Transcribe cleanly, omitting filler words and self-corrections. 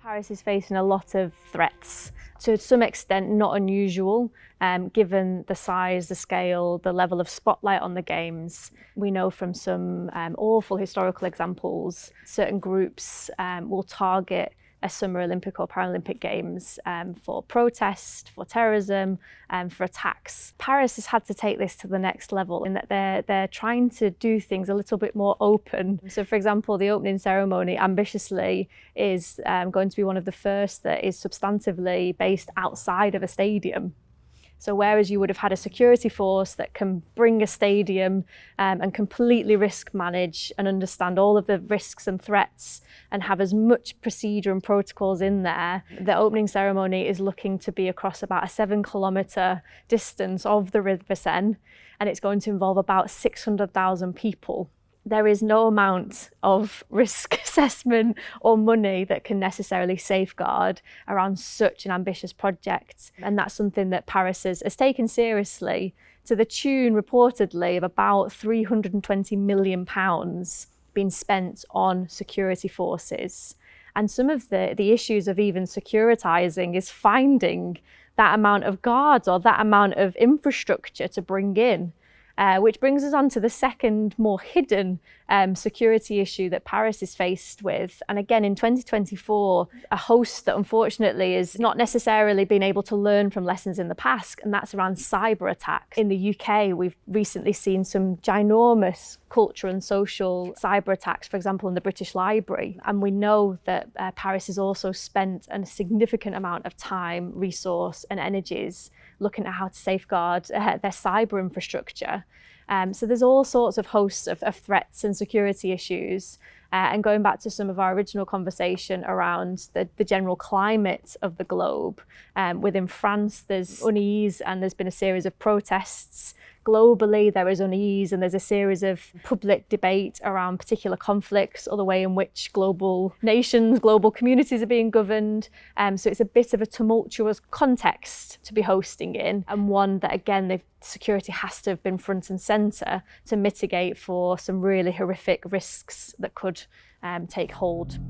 Paris is facing a lot of threats, to some extent not unusual, given the size, the scale, the level of spotlight on the Games. We know from some awful historical examples, certain groups will target a Summer Olympic or Paralympic Games for protest, for terrorism, for attacks. Paris has had to take this to the next level in that they're trying to do things a little bit more open. So for example, the opening ceremony ambitiously is going to be one of the first that is substantively based outside of a stadium. So whereas you would have had a security force that can bring a stadium and completely risk manage and understand all of the risks and threats and have as much procedure and protocols in there, the opening ceremony is looking to be across about a 7-kilometre distance of the River Seine, and it's going to involve about 600,000 people. There is no amount of risk assessment or money that can necessarily safeguard around such an ambitious project. And that's something that Paris has taken seriously, to the tune reportedly of about £320 million being spent on security forces. And some of the issues of even securitizing is finding that amount of guards or that amount of infrastructure to bring in. Which brings us on to the second, more hidden security issue that Paris is faced with. And again, in 2024, a host that unfortunately is not necessarily been able to learn from lessons in the past, and that's around cyber attacks. In the UK, we've recently seen some ginormous cultural and social cyber attacks, for example, in the British Library. And we know that Paris has also spent a significant amount of time, resource and energies looking at how to safeguard their cyber infrastructure. So there's all sorts of hosts of threats and security issues. And going back to some of our original conversation around the general climate of the globe, within France there's unease and there's been a series of protests. Globally there is unease and there's a series of public debate around particular conflicts or the way in which global nations, global communities are being governed. So it's a bit of a tumultuous context to be hosting in, and one that again the security has to have been front and centre to mitigate for some really horrific risks that could take hold.